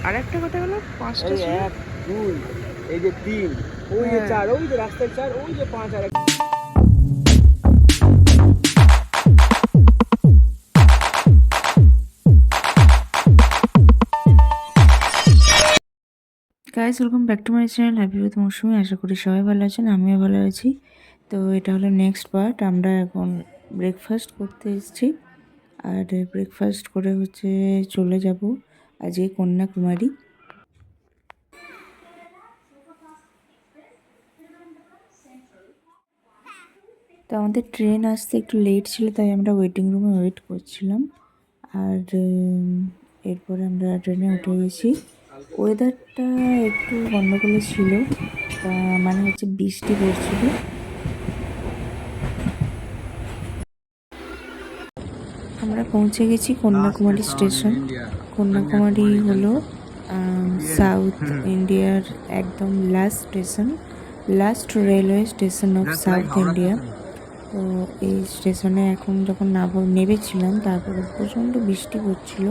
আর একটা কথা হলো 5টা এই ছিল। 1 2 এই যে 3 ওই যে হ্যাঁ। 4 ওই যে রাস্তায় 4 ওই যে 5 আর guys, welcome back to my channel happy with Mousumi. আশা করি সবাই ভালো আছেন, আমিও ভালো আছি। তো এটা হলো নেক্সট পার্ট। আমরা এখন ব্রেকফাস্ট করতে এসেছি, আর ব্রেকফাস্ট করে চলে যাব আজকে কন্যাকুমারী। তো আমাদের ট্রেন আসতে একটু লেট ছিল, তাই আমরা ওয়েটিং রুমে ওয়েট করছিলাম। আর এরপরে আমরা ট্রেনে উঠে গেছি। ওয়েদারটা একটু গন্ডগোলে ছিল, মানে বৃষ্টি পড়ছিল। আমরা পৌঁছে গেছি কন্যাকুমারী স্টেশন। কন্যাকুমারী হলো সাউথ ইন্ডিয়ার একদম last station, last railway station of south India. তো এই স্টেশনে এখন যখন নেমেছিলাম, তারপরে প্রচণ্ড বৃষ্টি পড়ছিল।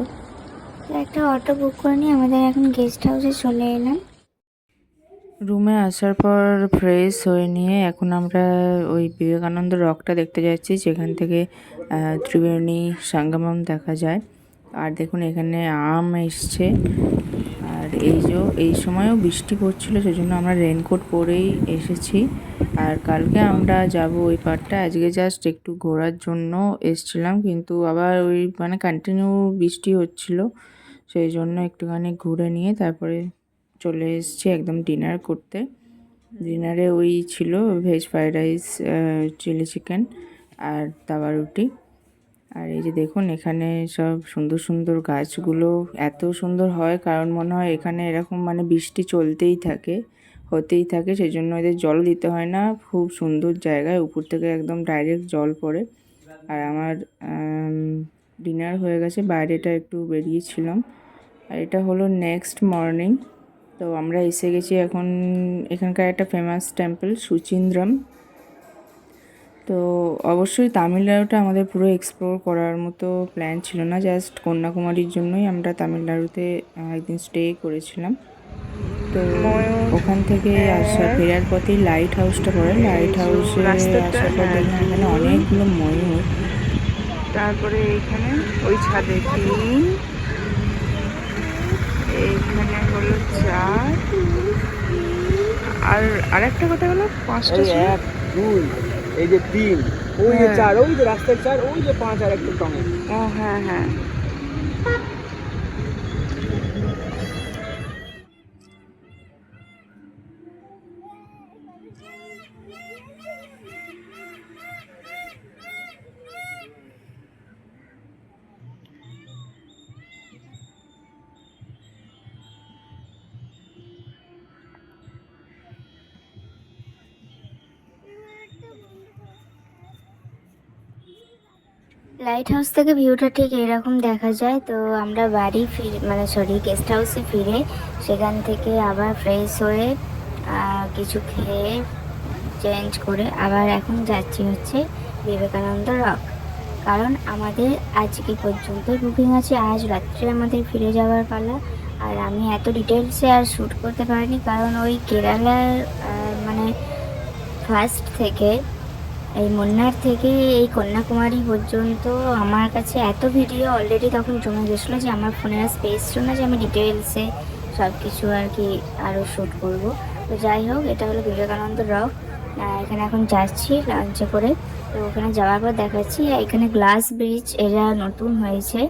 তো একটা অটো বুক করে নিয়ে আমাদের এখন গেস্ট হাউসে চলে এলাম। রুমে আসার পর ফ্রেশ হয়ে নিয়ে এখন আমরা ওই বিবেকানন্দ রকটা দেখতে যাচ্ছি, যেখান থেকে ত্রিবেণী সঙ্গমম দেখা যায়। আর দেখুন এখানে আম এসছে, আর এই সময়ও বৃষ্টি পড়ছিল, সেজন্য আমরা রেনকোট পরেই এসেছি। আর কালকে আমরা যাব ওই পাড়টা, আজকে জাস্ট একটু ঘোরার জন্য এসছিলাম, কিন্তু আবার ওই কন্টিনিউ বৃষ্টি হচ্ছিল, সেই জন্য একটুখানি ঘুরে নিয়ে তারপরে চলে এসেছি একদম ডিনার করতে। ডিনারে ওই ছিল veg fried rice, chilli chicken আর তাওয়া রুটি। আর এই যে দেখুন এখানে সব সুন্দর সুন্দর গাছগুলো এত সুন্দর হয়, কারণ মনে হয় এখানে এরকম বৃষ্টি চলতেই থাকে, হতেই থাকে, সেই জন্য এদের জল দিতে হয় না। খুব সুন্দর জায়গায়, উপর থেকে একদম ডাইরেক্ট জল পড়ে। আর আমার ডিনার হয়ে গেছে, বাইরেটা একটু বেরিয়েছিলাম। আর এটা হলো নেক্সট মর্নিং। তো আমরা এসে গেছি এখন এখানকার একটা ফেমাস টেম্পল সুচিন্দ্রম। তো অবশ্যই তামিলনাড়ুটা আমাদের পুরো এক্সপ্লোর করার মতো প্ল্যান ছিল না, জাস্ট কন্যাকুমারীর জন্যই আমরা তামিলনাড়ুতে একদিন স্টে করেছিলাম। তো ওখান থেকে ফেরার পথেই লাইট হাউসটা পড়ে, লাইট হাউসে রাস্তাটা, আসার পর হ্যাঁ, দেখলাম এখানে অনেকগুলো ময়ূর। তারপরে এইখানে ওই ছাদে 3, এইখানে হলো 4, আর আরেকটা কথা হলো 5টা এই ছিল। 1 2 এই যে 3 ওই যে হ্যাঁ। 4 ওই যে রাস্তায় 4 ওই যে 5 আর একটা টঙে ও হ্যাঁ হ্যাঁ। লাইট হাউস থেকে ভিউটা ঠিক এরকম দেখা যায়। তো আমরা বাড়ি গেস্ট হাউসে ফিরে সেখান থেকে আবার ফ্রেশ হয়ে কিছু খেয়ে চেঞ্জ করে আবার এখন যাচ্ছি বিবেকানন্দ রক। কারণ আমাদের আজকে পর্যন্ত বুকিং আছে, আজ রাত্রে আমাদের ফিরে যাওয়ার পালা। আর আমি এত ডিটেলসে আর শ্যুট করতে পারিনি, কারণ ওই কেরালার ফার্স্ট থেকে এই মুন্নার থেকে এই কন্যাকুমারী পর্যন্ত আমার কাছে এত ভিডিও অলরেডি তখন জমে গেছিলো যে আমার ফোনে আর স্পেস ছিল না যে আমি ডিটেলসে সব কিছু আর কি আরও শ্যুট করব। তো যাই হোক, এটা হলো বিবেকানন্দ রক। এখানে এখন যাচ্ছি লঞ্চে করে। তো ওখানে যাওয়ার পর দেখাচ্ছি, এখানে গ্লাস ব্রিজ এরা নতুন হয়েছে।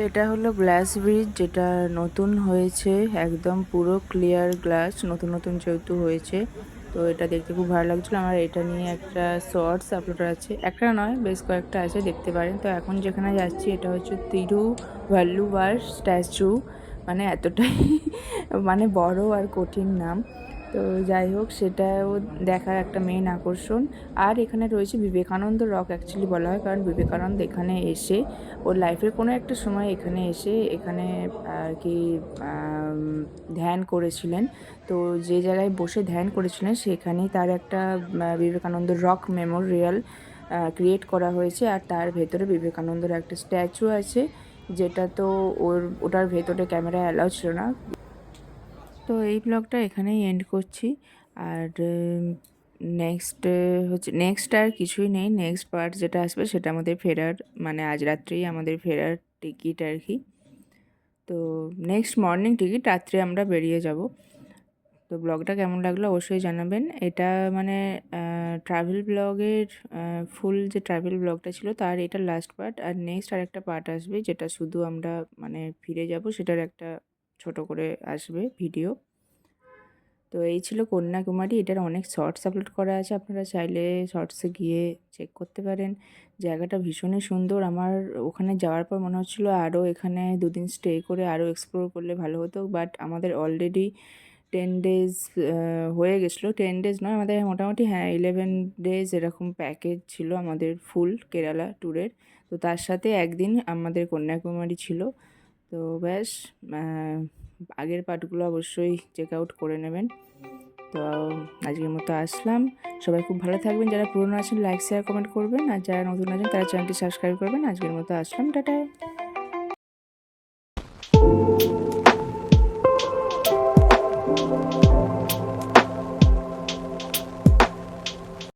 এটা হলো গ্লাস ব্রিজ, যেটা নতুন হয়েছে, একদম পুরো ক্লিয়ার গ্লাস, নতুন নতুন যেহেতু হয়েছে। তো এটা দেখতে খুব ভালো লাগছিলো। আমার এটা নিয়ে একটা শর্টস আপলোড আছে, একটা নয় বেশ কয়েকটা আছে, দেখতে পারেন। তো এখন যেখানে যাচ্ছি এটা হচ্ছে তিরুভাল্লুভার স্ট্যাচু, এতটাই বড় আর কঠিন নাম। তো যাই হোক, সেটাও দেখার একটা মেন আকর্ষণ। আর এখানে রয়েছে বিবেকানন্দ রক, অ্যাকচুয়ালি বলা হয় কারণ বিবেকানন্দ এখানে এসে ওর লাইফের কোনো একটা সময় এখানে এসে এখানে আর কি ধ্যান করেছিলেন। তো যে জায়গায় বসে ধ্যান করেছিলেন সেখানেই তার একটা বিবেকানন্দ রক মেমোরিয়াল ক্রিয়েট করা হয়েছে। আর তার ভেতরে বিবেকানন্দর একটা স্ট্যাচু আছে, যেটা তো ওটার ভেতরে ক্যামেরা অ্যালাউ ছিল না। তো এই ব্লগটা এখানেই এন্ড করছি। আর নেক্সট আর কিছুই নেই। নেক্সট পার্ট যেটা আসবে সেটা আমাদের ফেরার, মানে আজ রাত্রেই আমাদের ফেরার টিকিট আর কি। তো নেক্সট মর্নিং টিকিট, রাত্রে আমরা বেরিয়ে যাব। তো ব্লগটা কেমন লাগলো অবশ্যই জানাবেন। এটা মানে ট্রাভেল ব্লগের ফুল যে ট্রাভেল ব্লগটা ছিল তার এটা লাস্ট পার্ট। আর নেক্সট আরেকটা পার্ট আসবে যেটা শুধু আমরা মানে ফিরে যাব, সেটার একটা ছোট করে আসবে ভিডিও। তো এই ছিল কন্যাকুমারী। এটার অনেক শর্টস আপলোড করা আছে, আপনারা চাইলে শর্টসে গিয়ে চেক করতে পারেন। জায়গাটা ভীষণই সুন্দর। আমার ওখানে যাওয়ার পর মনে হচ্ছিলো আরও এখানে 2 দিন স্টে করে আরও এক্সপ্লোর করলে ভালো হতো, বাট আমাদের অলরেডি 10 ডেজ হয়ে গেছিলো। 10 ডেজ নয়, আমাদের মোটামুটি 11 ডেজ এরকম প্যাকেজ ছিল আমাদের ফুল কেরালা ট্যুরের। তো তার সাথে একদিন আমাদের কন্যাকুমারী ছিল। তো ব্যাস, আগের পার্টগুলো অবশ্যই চেক আউট করে নেবেন। তো আজকের মতো আসলাম। সবাই খুব ভালো থাকবেন। যারা পুরনো আছেন লাইক শেয়ার কমেন্ট করবেন, আর যারা নতুন আছেন তারা চ্যানেলটি সাবস্ক্রাইব করবেন। আজকের মতো আসলাম, টাটা।